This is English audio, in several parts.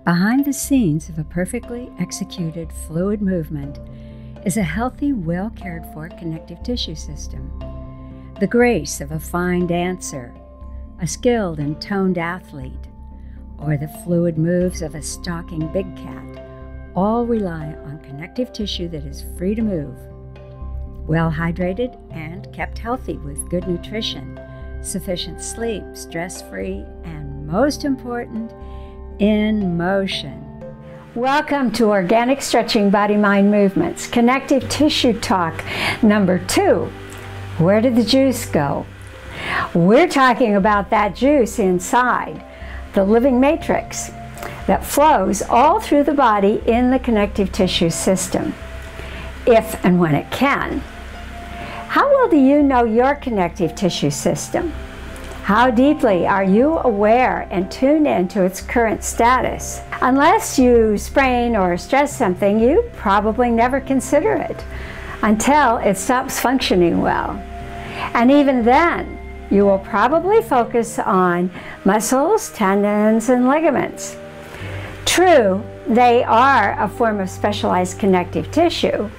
Behind the scenes of a perfectly executed fluid movement is a healthy, well-cared-for connective tissue system. The grace of a fine dancer, a skilled and toned athlete, or the fluid moves of a stalking big cat all rely on connective tissue that is free to move, well hydrated and kept healthy with good nutrition, sufficient sleep, stress-free, and most important, in motion. Welcome to Organic Stretching Body-Mind Movements, Connective Tissue Talk number 2. Where did the juice go? We're talking about that juice inside, the living matrix that flows all through the body in the connective tissue system, if and when it can. How well do you know your connective tissue system? How deeply are you aware and tuned into its current status? Unless you sprain or stress something, you probably never consider it until it stops functioning well. And even then, you will probably focus on muscles, tendons, and ligaments. True, they are a form of specialized connective tissue,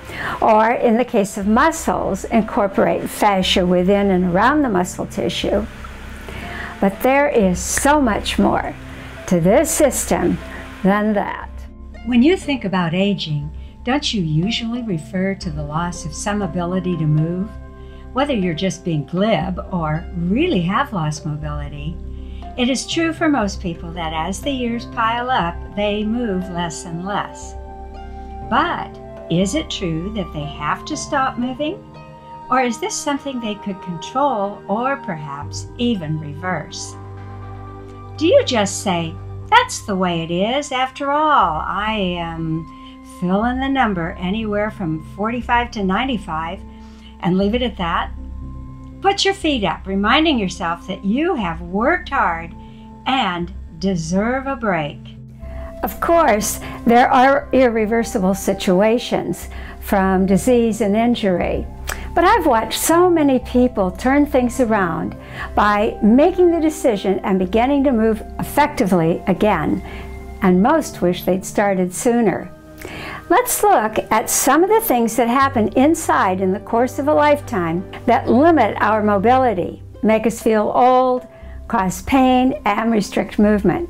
or in the case of muscles, incorporate fascia within and around the muscle tissue. But there is so much more to this system than that. When you think about aging, don't you usually refer to the loss of some ability to move? Whether you're just being glib or really have lost mobility, it is true for most people that as the years pile up, they move less and less. But is it true that they have to stop moving? Or is this something they could control or perhaps even reverse? Do you just say, that's the way it is, after all, I am fill in the number anywhere from 45 to 95 and leave it at that? Put your feet up, reminding yourself that you have worked hard and deserve a break. Of course, there are irreversible situations from disease and injury. But I've watched so many people turn things around by making the decision and beginning to move effectively again, and most wish they'd started sooner. Let's look at some of the things that happen inside in the course of a lifetime that limit our mobility, make us feel old, cause pain, and restrict movement.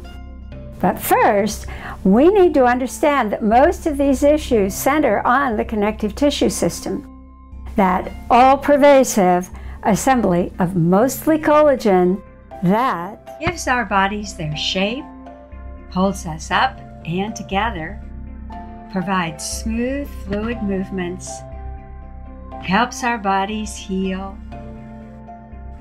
But first, we need to understand that most of these issues center on the connective tissue system, that all-pervasive assembly of mostly collagen that gives our bodies their shape, holds us up and together, provides smooth, fluid movements, helps our bodies heal,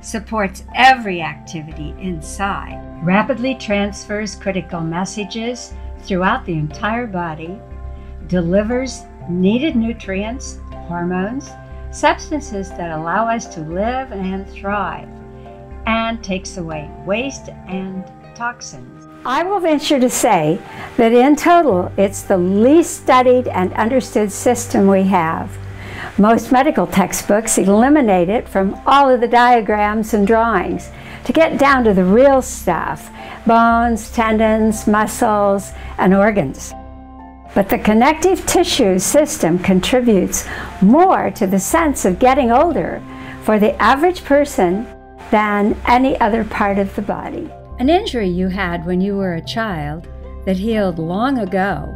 supports every activity inside, rapidly transfers critical messages throughout the entire body, delivers needed nutrients, hormones, substances that allow us to live and thrive, and takes away waste and toxins. I will venture to say that in total, it's the least studied and understood system we have. Most medical textbooks eliminate it from all of the diagrams and drawings to get down to the real stuff, bones, tendons, muscles, and organs. But the connective tissue system contributes more to the sense of getting older for the average person than any other part of the body. An injury you had when you were a child that healed long ago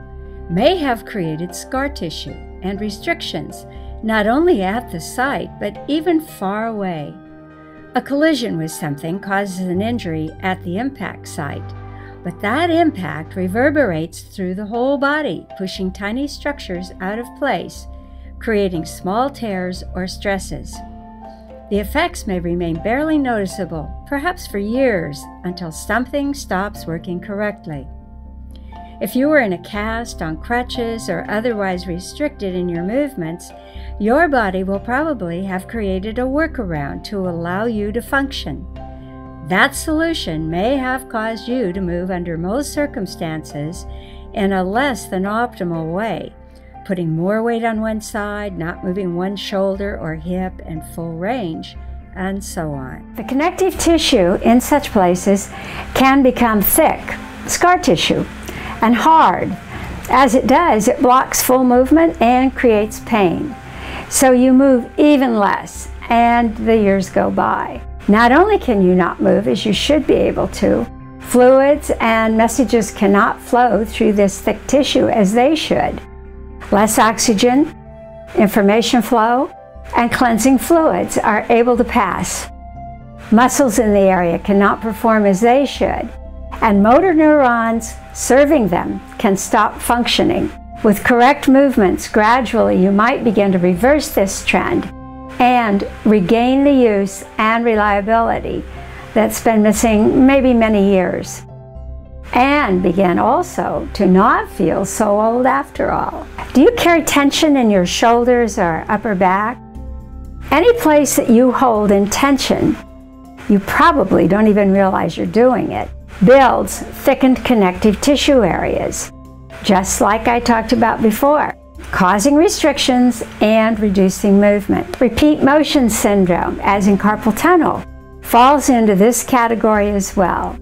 may have created scar tissue and restrictions not only at the site but even far away. A collision with something causes an injury at the impact site, but that impact reverberates through the whole body, pushing tiny structures out of place, creating small tears or stresses. The effects may remain barely noticeable, perhaps for years, until something stops working correctly. If you were in a cast, on crutches, or otherwise restricted in your movements, your body will probably have created a workaround to allow you to function. That solution may have caused you to move under most circumstances in a less than optimal way, putting more weight on one side, not moving one shoulder or hip in full range, and so on. The connective tissue in such places can become thick, scar tissue, and hard. As it does, it blocks full movement and creates pain. So you move even less, and the years go by. Not only can you not move as you should be able to, fluids and messages cannot flow through this thick tissue as they should. Less oxygen, information flow, and cleansing fluids are able to pass. Muscles in the area cannot perform as they should, and motor neurons serving them can stop functioning. With correct movements, gradually you might begin to reverse this trend and regain the use and reliability that's been missing maybe many years, and begin also to not feel so old after all. Do you carry tension in your shoulders or upper back? Any place that you hold in tension, you probably don't even realize you're doing it, builds thickened connective tissue areas, just like I talked about before, causing restrictions and reducing movement. Repeat motion syndrome, as in carpal tunnel, falls into this category as well.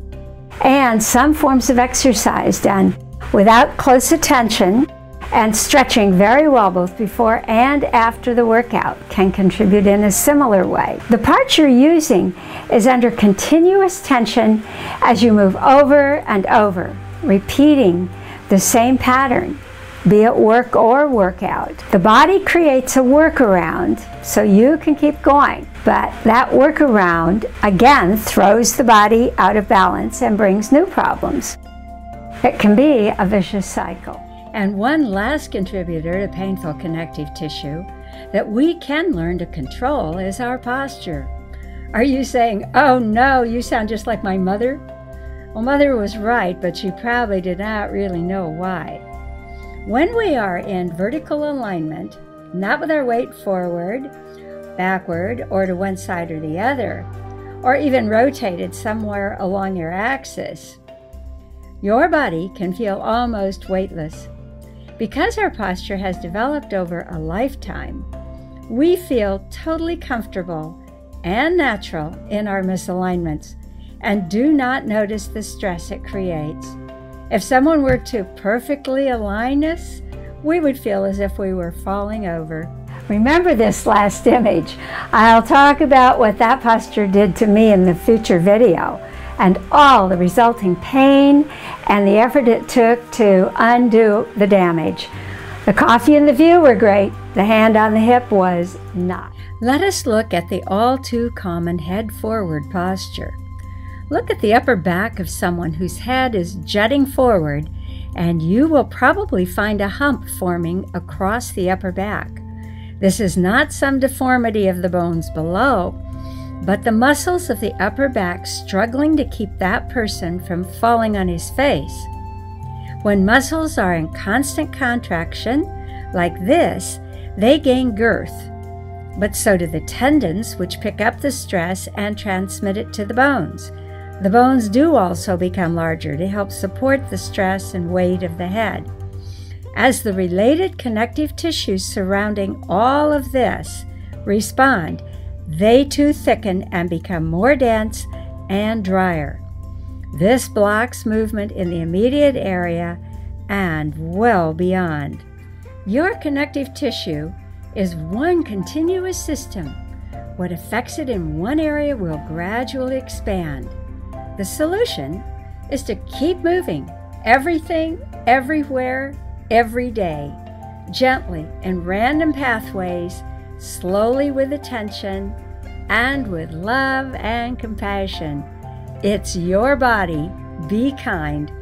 And some forms of exercise done without close attention and stretching very well both before and after the workout can contribute in a similar way. The part you're using is under continuous tension as you move over and over, repeating the same pattern, be it work or workout. The body creates a workaround so you can keep going, but that workaround again throws the body out of balance and brings new problems. It can be a vicious cycle. And one last contributor to painful connective tissue that we can learn to control is our posture. Are you saying, "Oh no, you sound just like my mother"? Well, mother was right, but she probably did not really know why. When we are in vertical alignment, not with our weight forward, backward, or to one side or the other, or even rotated somewhere along your axis, your body can feel almost weightless. Because our posture has developed over a lifetime, we feel totally comfortable and natural in our misalignments and do not notice the stress it creates. If someone were to perfectly align us, we would feel as if we were falling over. Remember this last image. I'll talk about what that posture did to me in the future video, and all the resulting pain and the effort it took to undo the damage. The coffee and the view were great. The hand on the hip was not. Let us look at the all too common head forward posture. Look at the upper back of someone whose head is jutting forward, and you will probably find a hump forming across the upper back. This is not some deformity of the bones below, but the muscles of the upper back struggling to keep that person from falling on his face. When muscles are in constant contraction, like this, they gain girth, but so do the tendons, which pick up the stress and transmit it to the bones. The bones do also become larger to help support the stress and weight of the head. As the related connective tissues surrounding all of this respond, they too thicken and become more dense and drier. This blocks movement in the immediate area and well beyond. Your connective tissue is one continuous system. What affects it in one area will gradually expand. The solution is to keep moving everything, everywhere, every day, gently in random pathways, slowly with attention, and with love and compassion. It's your body. Be kind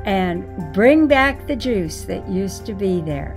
and bring back the juice that used to be there.